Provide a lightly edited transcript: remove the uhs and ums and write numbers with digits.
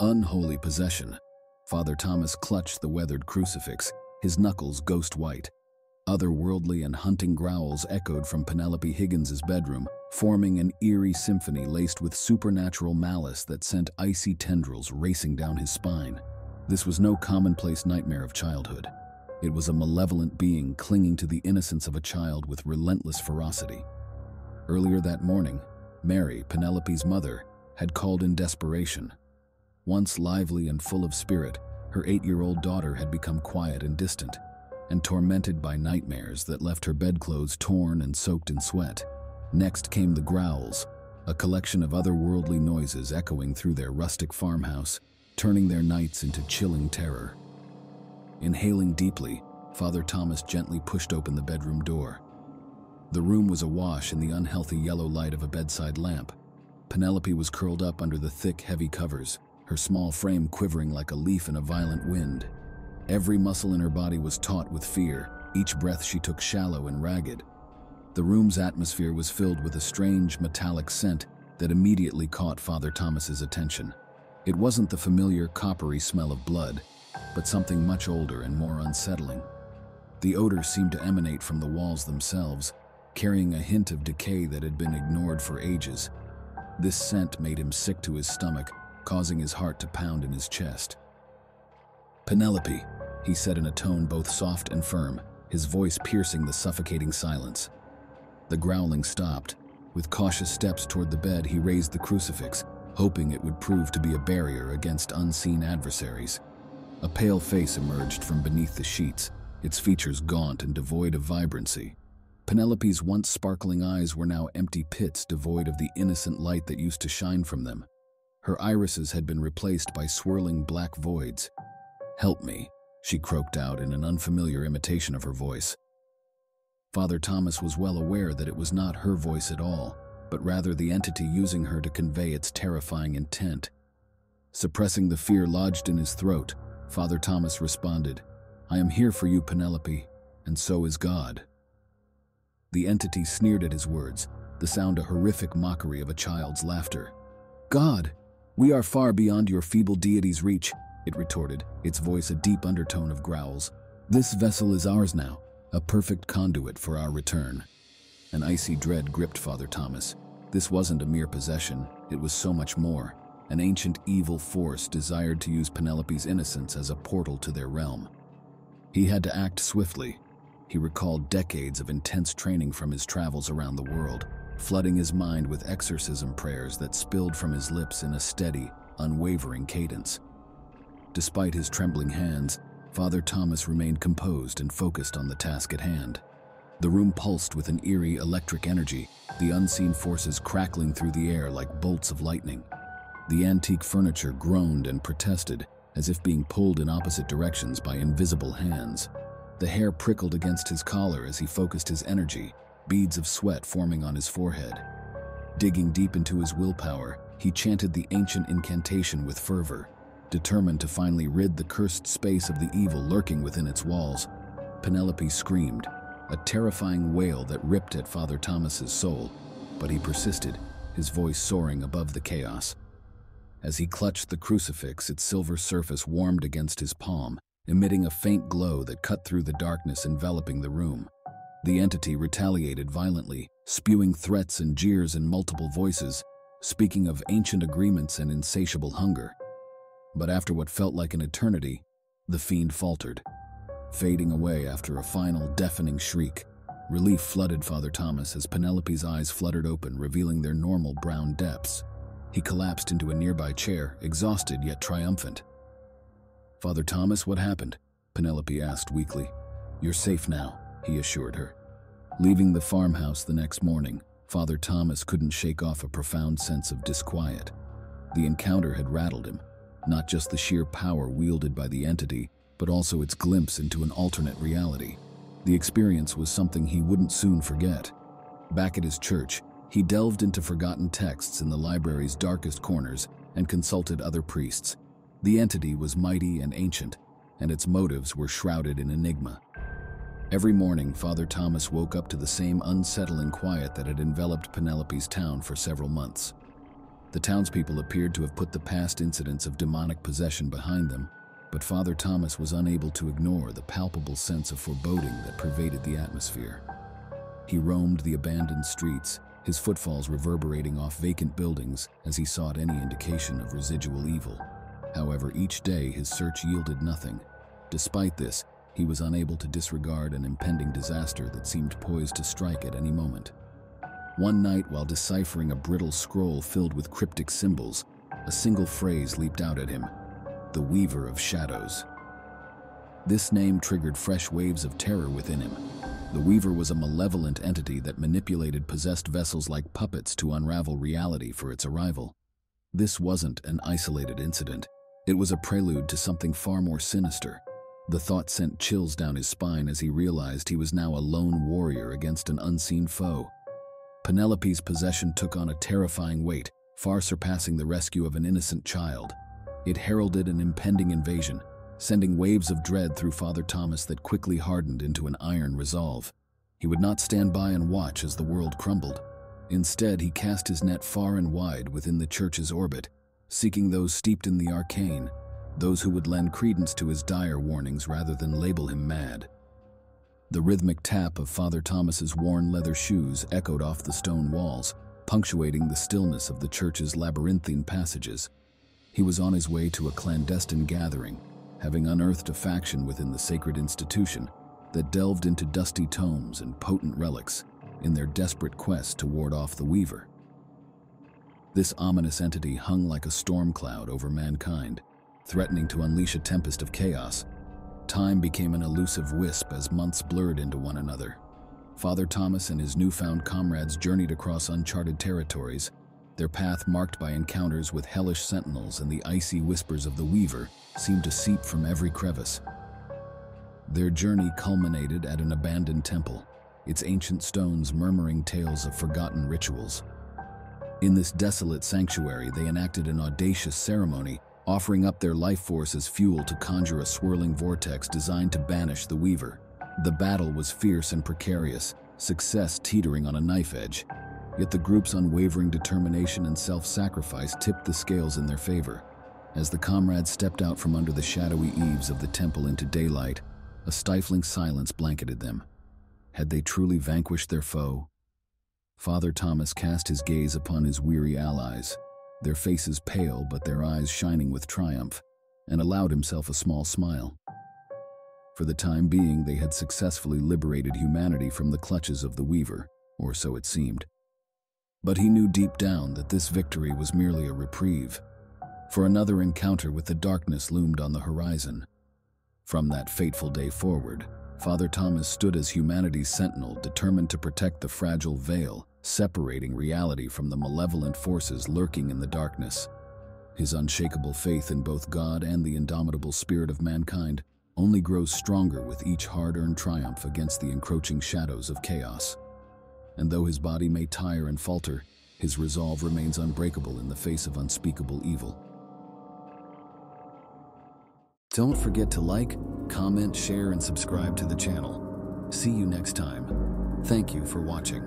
Unholy possession. Father Thomas clutched the weathered crucifix, his knuckles ghost white. Otherworldly and hunting growls echoed from Penelope Higgins's bedroom, forming an eerie symphony laced with supernatural malice that sent icy tendrils racing down his spine. This was no commonplace nightmare of childhood. It was a malevolent being clinging to the innocence of a child with relentless ferocity. Earlier that morning, Mary, Penelope's mother, had called in desperation. Once lively and full of spirit, her 8-year-old daughter had become quiet and distant, and tormented by nightmares that left her bedclothes torn and soaked in sweat. Next came the growls, a collection of otherworldly noises echoing through their rustic farmhouse, turning their nights into chilling terror. Inhaling deeply, Father Thomas gently pushed open the bedroom door. The room was awash in the unhealthy yellow light of a bedside lamp. Penelope was curled up under the thick, heavy covers, her small frame quivering like a leaf in a violent wind. Every muscle in her body was taut with fear, each breath she took shallow and ragged. The room's atmosphere was filled with a strange, metallic scent that immediately caught Father Thomas's attention. It wasn't the familiar, coppery smell of blood, but something much older and more unsettling. The odor seemed to emanate from the walls themselves, carrying a hint of decay that had been ignored for ages. This scent made him sick to his stomach, causing his heart to pound in his chest. "Penelope," he said in a tone both soft and firm, his voice piercing the suffocating silence. The growling stopped. With cautious steps toward the bed, he raised the crucifix, hoping it would prove to be a barrier against unseen adversaries. A pale face emerged from beneath the sheets, its features gaunt and devoid of vibrancy. Penelope's once sparkling eyes were now empty pits devoid of the innocent light that used to shine from them. Her irises had been replaced by swirling black voids. "Help me," she croaked out in an unfamiliar imitation of her voice. Father Thomas was well aware that it was not her voice at all, but rather the entity using her to convey its terrifying intent. Suppressing the fear lodged in his throat, Father Thomas responded, "I am here for you, Penelope, and so is God." The entity sneered at his words, the sound a horrific mockery of a child's laughter. "God, we are far beyond your feeble deity's reach," it retorted, its voice a deep undertone of growls. "This vessel is ours now, a perfect conduit for our return." An icy dread gripped Father Thomas. This wasn't a mere possession, it was so much more. An ancient evil force desired to use Penelope's innocence as a portal to their realm. He had to act swiftly. He recalled decades of intense training from his travels around the world, flooding his mind with exorcism prayers that spilled from his lips in a steady, unwavering cadence. Despite his trembling hands, Father Thomas remained composed and focused on the task at hand. The room pulsed with an eerie electric energy, the unseen forces crackling through the air like bolts of lightning. The antique furniture groaned and protested, as if being pulled in opposite directions by invisible hands. The hair prickled against his collar as he focused his energy, beads of sweat forming on his forehead. Digging deep into his willpower, he chanted the ancient incantation with fervor, determined to finally rid the cursed space of the evil lurking within its walls. Penelope screamed, a terrifying wail that ripped at Father Thomas's soul, but he persisted, his voice soaring above the chaos. As he clutched the crucifix, its silver surface warmed against his palm, emitting a faint glow that cut through the darkness enveloping the room. The entity retaliated violently, spewing threats and jeers in multiple voices, speaking of ancient agreements and insatiable hunger. But after what felt like an eternity, the fiend faltered, fading away after a final deafening shriek. Relief flooded Father Thomas as Penelope's eyes fluttered open, revealing their normal brown depths. He collapsed into a nearby chair, exhausted yet triumphant. "Father Thomas, what happened?" Penelope asked weakly. "You're safe now," he assured her. Leaving the farmhouse the next morning, Father Thomas couldn't shake off a profound sense of disquiet. The encounter had rattled him, not just the sheer power wielded by the entity, but also its glimpse into an alternate reality. The experience was something he wouldn't soon forget. Back at his church, he delved into forgotten texts in the library's darkest corners and consulted other priests. The entity was mighty and ancient, and its motives were shrouded in enigma. Every morning, Father Thomas woke up to the same unsettling quiet that had enveloped Penelope's town for several months. The townspeople appeared to have put the past incidents of demonic possession behind them, but Father Thomas was unable to ignore the palpable sense of foreboding that pervaded the atmosphere. He roamed the abandoned streets, his footfalls reverberating off vacant buildings as he sought any indication of residual evil. However, each day his search yielded nothing. Despite this, he was unable to disregard an impending disaster that seemed poised to strike at any moment. One night, while deciphering a brittle scroll filled with cryptic symbols, a single phrase leaped out at him: the Weaver of Shadows. This name triggered fresh waves of terror within him. The Weaver was a malevolent entity that manipulated possessed vessels like puppets to unravel reality for its arrival. This wasn't an isolated incident. It was a prelude to something far more sinister. The thought sent chills down his spine as he realized he was now a lone warrior against an unseen foe. Penelope's possession took on a terrifying weight, far surpassing the rescue of an innocent child. It heralded an impending invasion, sending waves of dread through Father Thomas that quickly hardened into an iron resolve. He would not stand by and watch as the world crumbled. Instead, he cast his net far and wide within the church's orbit, seeking those steeped in the arcane, those who would lend credence to his dire warnings rather than label him mad. The rhythmic tap of Father Thomas's worn leather shoes echoed off the stone walls, punctuating the stillness of the church's labyrinthine passages. He was on his way to a clandestine gathering, having unearthed a faction within the sacred institution that delved into dusty tomes and potent relics in their desperate quest to ward off the Weaver. This ominous entity hung like a storm cloud over mankind, threatening to unleash a tempest of chaos. Time became an elusive wisp as months blurred into one another. Father Thomas and his newfound comrades journeyed across uncharted territories, their path marked by encounters with hellish sentinels, and the icy whispers of the Weaver seemed to seep from every crevice. Their journey culminated at an abandoned temple, its ancient stones murmuring tales of forgotten rituals. In this desolate sanctuary, they enacted an audacious ceremony, offering up their life force as fuel to conjure a swirling vortex designed to banish the Weaver. The battle was fierce and precarious, success teetering on a knife edge. Yet the group's unwavering determination and self-sacrifice tipped the scales in their favor. As the comrades stepped out from under the shadowy eaves of the temple into daylight, a stifling silence blanketed them. Had they truly vanquished their foe? Father Thomas cast his gaze upon his weary allies, their faces pale but their eyes shining with triumph, and allowed himself a small smile. For the time being, they had successfully liberated humanity from the clutches of the Weaver, or so it seemed. But he knew deep down that this victory was merely a reprieve, for another encounter with the darkness loomed on the horizon. From that fateful day forward, Father Thomas stood as humanity's sentinel, determined to protect the fragile veil separating reality from the malevolent forces lurking in the darkness. His unshakable faith in both God and the indomitable spirit of mankind only grows stronger with each hard-earned triumph against the encroaching shadows of chaos. And though his body may tire and falter, his resolve remains unbreakable in the face of unspeakable evil. Don't forget to like, comment, share, and subscribe to the channel. See you next time. Thank you for watching.